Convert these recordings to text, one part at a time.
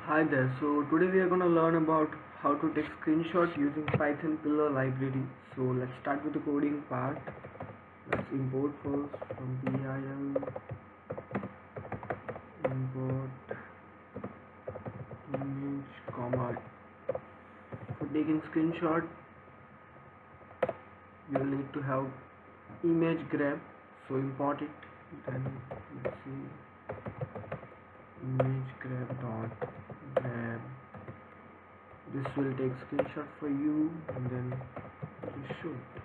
Hi there. So today we are going to learn about how to take screenshot using Python Pillar library. So let's start with the coding part. Let's import first from PIL. Import image, comma. For taking screenshot, you'll need to have image grab. So import it. Then let's see image grab. This will take screenshot for you and then just show it.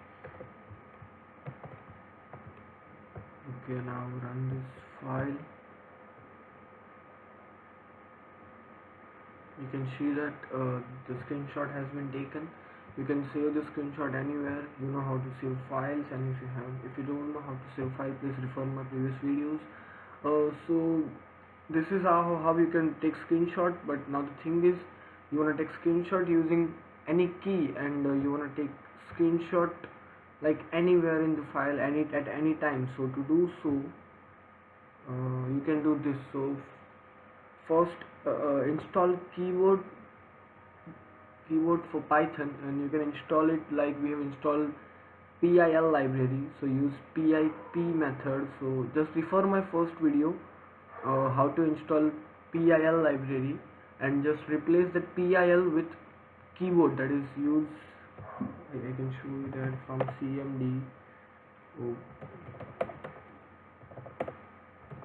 Okay, now run this file. You can see that the screenshot has been taken. You can save the screenshot anywhere. You know how to save files, and if you don't know how to save file, please refer my previous videos. So this is how you can take screenshot. But now the thing is, you want to take screenshot using any key, and you want to take screenshot like anywhere in the file, at any time. So to do so, you can do this. So first install keyword for Python, and you can install it like we have installed PIL library. So use PIP method. So just refer my first video how to install PIL library, and just replace the PIL with keyword, that is use I can show you that from CMD.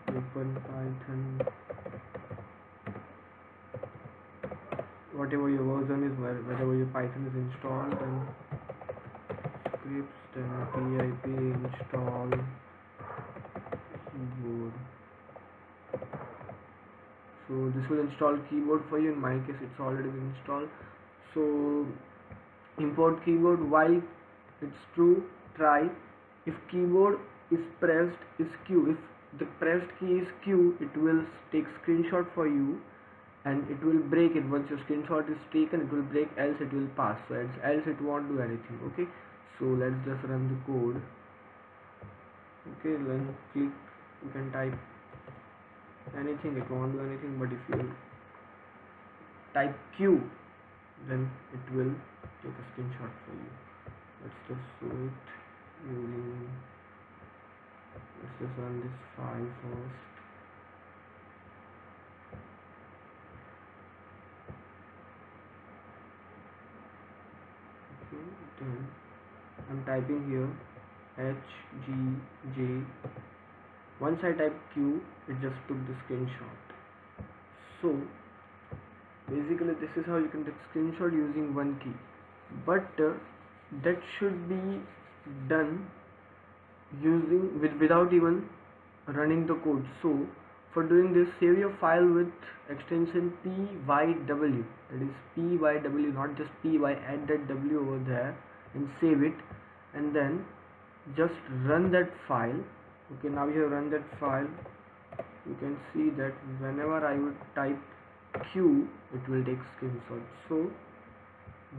Open Python, whatever your version is, wherever your Python is installed, and scripts, then pip install keyboard. So this will install keyboard for you. In my case, it's already been installed. So import keyboard. While it's true, try. If keyboard is pressed, is Q. If the pressed key is Q, it will take screenshot for you, and it will break it. Once your screenshot is taken, it will break, else it will pass. So else it won't do anything. Okay, so let's just run the code. Okay, then click, you can type anything, it won't do anything, but if you type Q, then it will take a screenshot for you. Let's just show it using, let's just run this file first. Then I'm typing here HGJ. Once I type Q, it just took the screenshot. So basically this is how you can take screenshot using one key, but that should be done using without even running the code. So for doing this, save your file with extension PYW, that is PYW, not just PY, add that W over there and save it, and then just run that file. Okay, now you have run that file. You can see that whenever I would type Q, it will take screenshot. So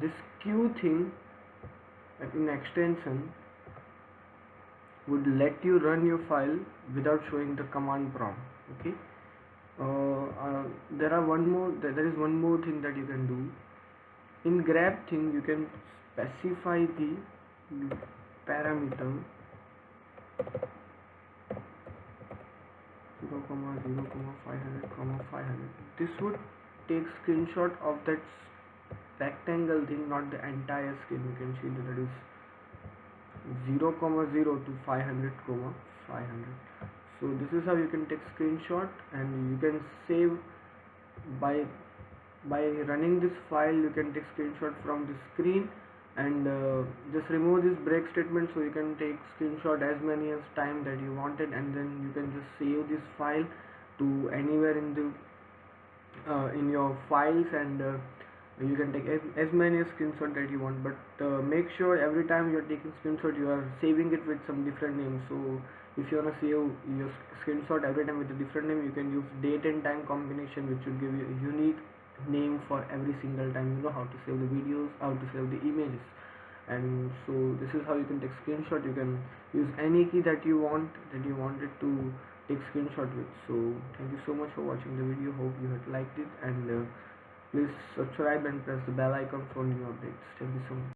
this Q thing in extension would let you run your file without showing the command prompt. Okay, there is one more thing that you can do. In grab thing, you can specify the parameter 0,0,500,500. This would take screenshot of that rectangle thing, not the entire screen. You can see that it is 0,0 to 500,500. So this is how you can take screenshot, and you can save by running this file. You can take screenshot from the screen, and just remove this break statement, so you can take screenshot as many as time that you wanted, and then you can just save this file to anywhere in the in your files, and you can take as many screenshot that you want. But make sure every time you're taking screenshot, you are saving it with some different name. So if you want to save your screenshot every time with a different name, you can use date and time combination, which will give you a unique name for every single time. You know how to save the videos, how to save the images. And so this is how you can take screenshot. You can use any key that you wanted to take screenshot with. So thank you so much for watching the video. Hope you had liked it, and please subscribe and press the bell icon for new updates. Thank you so much.